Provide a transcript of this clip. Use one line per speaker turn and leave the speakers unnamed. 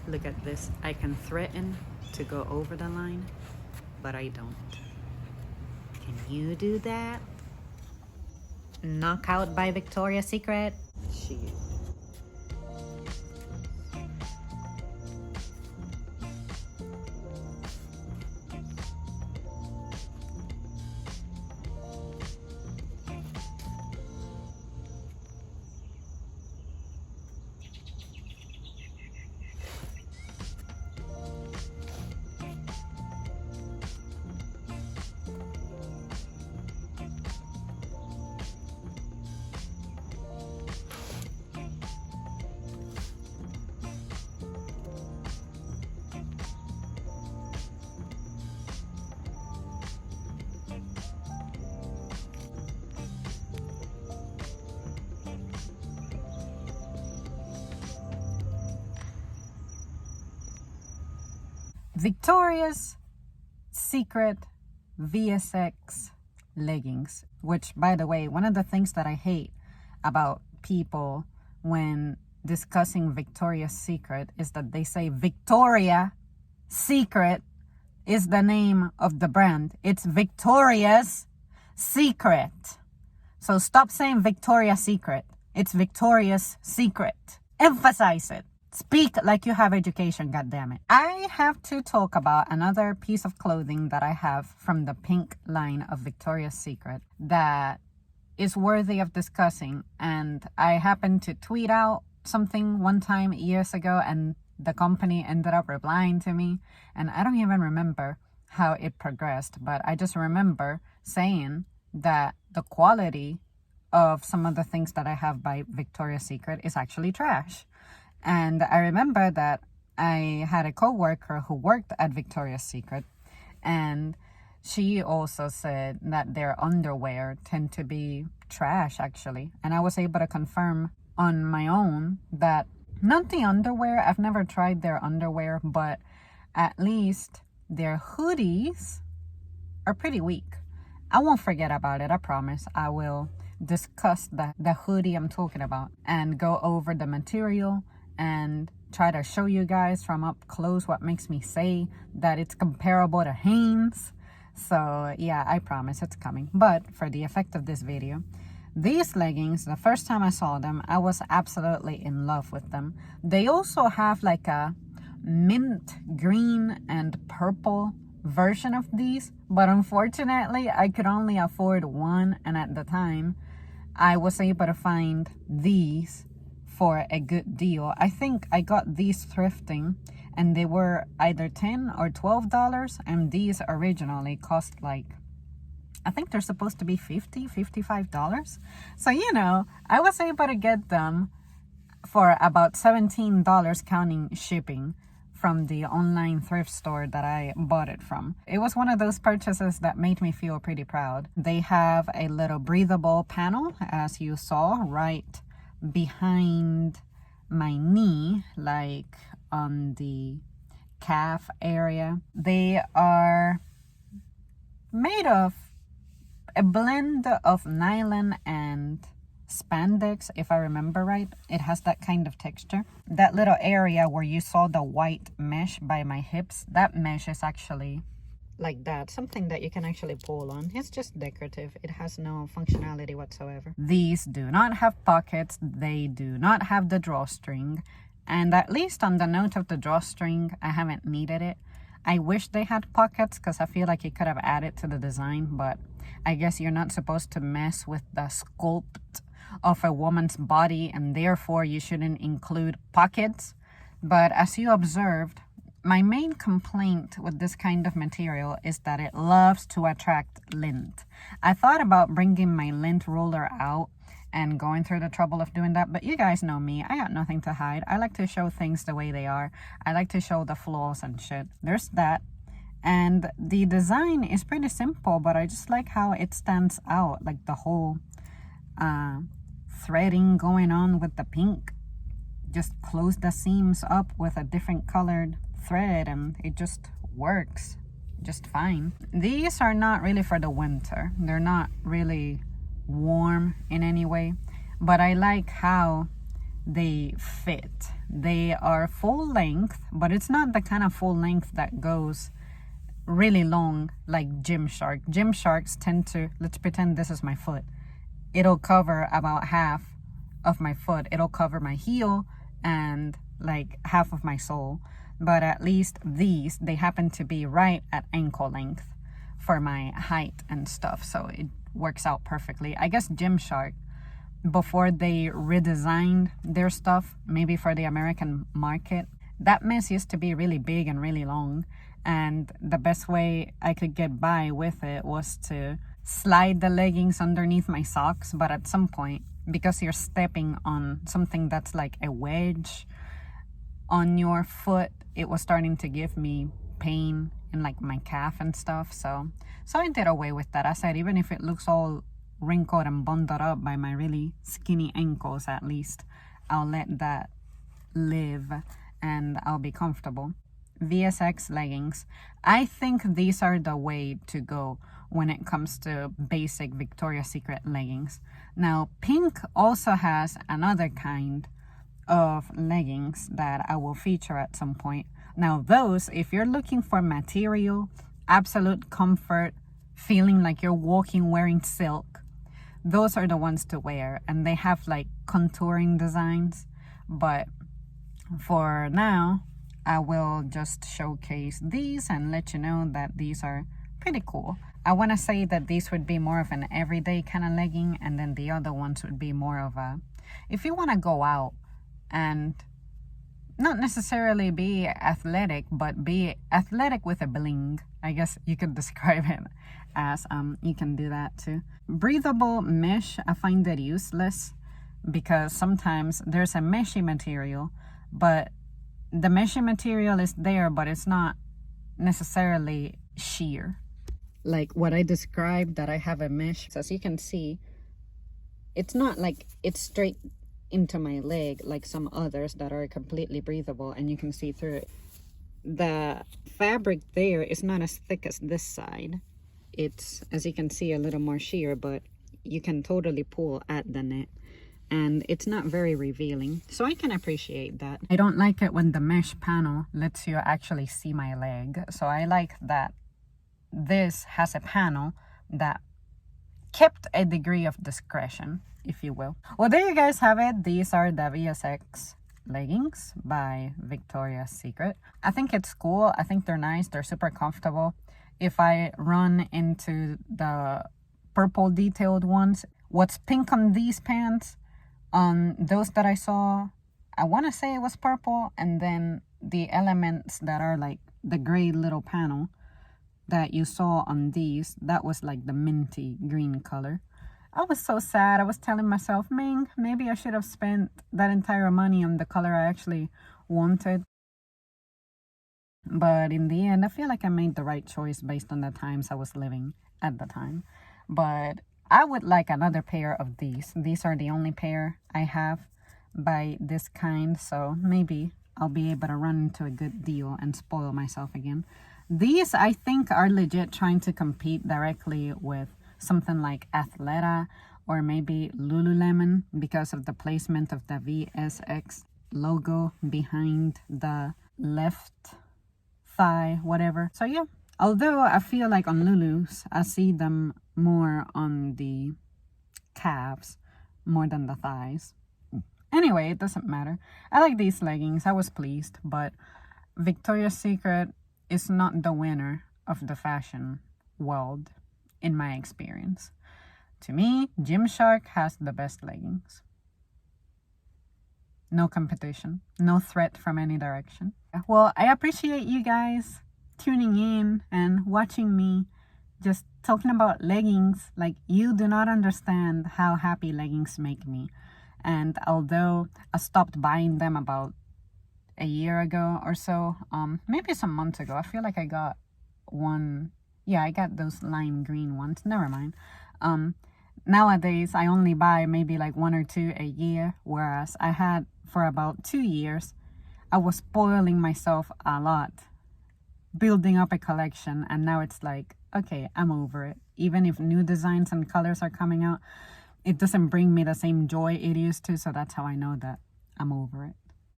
Look at this. I can threaten to go over the line, but I don't. Can you do that? Knockout by Victoria's Secret? Shit. Victoria's Secret Vsx Leggings, which, by the way, one of the things that I hate about people when discussing Victoria's Secret is that they say Victoria Secret is the name of the brand. It's Victoria's Secret. So stop saying Victoria's Secret. It's Victoria's Secret. Emphasize it. Speak like you have education, goddammit. I have to talk about another piece of clothing that I have from the pink line of Victoria's Secret that is worthy of discussing. And I happened to tweet out something one time years ago, and the company ended up replying to me. And I don't even remember how it progressed, but I just remember saying that the quality of some of the things that I have by Victoria's Secret is actually trash. And I remember that I had a coworker who worked at Victoria's Secret, and she also said that their underwear tend to be trash, actually. And I was able to confirm on my own that not the underwear, I've never tried their underwear, but at least their hoodies are pretty weak. I won't forget about it, I promise. I will discuss the hoodie I'm talking about and go over the material and try to show you guys from up close what makes me say that it's comparable to Hanes. So yeah, I promise it's coming. But for the effect of this video, these leggings, the first time I saw them, I was absolutely in love with them. They also have like a mint green and purple version of these, but unfortunately I could only afford one, and at the time I was able to find these for a good deal. I think I got these thrifting and they were either $10 or $12, and these originally cost like, I think they're supposed to be $50, $55. So, you know, I was able to get them for about $17 counting shipping from the online thrift store that I bought it from. It was one of those purchases that made me feel pretty proud. They have a little breathable panel, as you saw, right behind my knee, like on the calf area. They are made of a blend of nylon and spandex, if I remember right. It has that kind of texture. That little area where you saw the white mesh by my hips, that mesh is actually like that, something that you can actually pull on. It's just decorative. It has no functionality whatsoever. These do not have pockets. They do not have the drawstring, and at least on the note of the drawstring, I haven't needed it. I wish they had pockets because I feel like it could have added to the design, but I guess you're not supposed to mess with the sculpt of a woman's body, and therefore you shouldn't include pockets. But as you observed, my main complaint with this kind of material is that it loves to attract lint. I thought about bringing my lint roller out and going through the trouble of doing that, but you guys know me. I got nothing to hide. I like to show things the way they are. I like to show the flaws and shit. There's that. And the design is pretty simple, but I just like how it stands out, like the whole threading going on with the pink. Just close the seams up with a different colored thread and it just works just fine. These are not really for the winter. They're not really warm in any way, but I like how they fit. They are full length, but it's not the kind of full length that goes really long like Gymshark. Gymsharks tend to, let's pretend this is my foot. It'll cover about half of my foot. It'll cover my heel and like half of my sole. But at least these, they happen to be right at ankle length for my height and stuff. So it works out perfectly. I guess Gymshark, before they redesigned their stuff, maybe for the American market, that mess used to be really big and really long. And the best way I could get by with it was to slide the leggings underneath my socks. But at some point, because you're stepping on something that's like a wedge on your foot, it was starting to give me pain in like my calf and stuff. So I did away with that. I said, even if it looks all wrinkled and bundled up by my really skinny ankles, at least I'll let that live and I'll be comfortable. Vsx leggings. I think these are the way to go when it comes to basic Victoria's Secret leggings. Now, Pink also has another kind of leggings that I will feature at some point. Now, those, if you're looking for material, absolute comfort, feeling like you're walking wearing silk, those are the ones to wear. And they have like contouring designs. But for now, I will just showcase these and let you know that these are pretty cool. I want to say that these would be more of an everyday kind of legging, and then the other ones would be more of a, if you want to go out and not necessarily be athletic, but be athletic with a bling. I guess you could describe it as, you can do that too. Breathable mesh, I find it useless because sometimes there's a meshy material, but the meshy material is there, but it's not necessarily sheer. Like what I described, that I have a mesh. As you can see, it's not like it's straight into my leg like some others that are completely breathable and you can see through it. The fabric there is not as thick as this side. It's, as you can see, a little more sheer, but you can totally pull at the neck. And it's not very revealing, so I can appreciate that. I don't like it when the mesh panel lets you actually see my leg, so I like that this has a panel that kept a degree of discretion, if you will. Well, there you guys have it. These are the Vsx leggings by Victoria's Secret. I think it's cool. I think they're nice. They're super comfortable. If I run into the purple detailed ones, what's pink on these pants, on those that I saw, I want to say it was purple, and then the elements that are like the gray little panel that you saw on these, that was like the minty green color. I was so sad. I was telling myself, Ming, maybe I should have spent that entire money on the color I actually wanted. But in the end, I feel like I made the right choice based on the times I was living at the time. But I would like another pair of these. These are the only pair I have by this kind, so maybe I'll be able to run into a good deal and spoil myself again. These, I think, are legit trying to compete directly with something like Athleta or maybe Lululemon because of the placement of the Vsx logo behind the left thigh, whatever. So yeah, although I feel like on Lulu's, I see them more on the calves more than the thighs. Anyway, it doesn't matter. I like these leggings. I was pleased, but Victoria's Secret is not the winner of the fashion world in my experience. To me, Gymshark has the best leggings. No competition, no threat from any direction. Well, I appreciate you guys tuning in and watching me just talking about leggings. Like, you do not understand how happy leggings make me. And although I stopped buying them about a year ago or so, maybe some months ago, I feel like I got one. Yeah, I got those lime green ones. Never mind. Nowadays, I only buy maybe like 1 or 2 a year, whereas I had for about 2 years. I was spoiling myself a lot, building up a collection, and now it's like, okay, I'm over it. Even if new designs and colors are coming out, it doesn't bring me the same joy it used to, so that's how I know that I'm over it.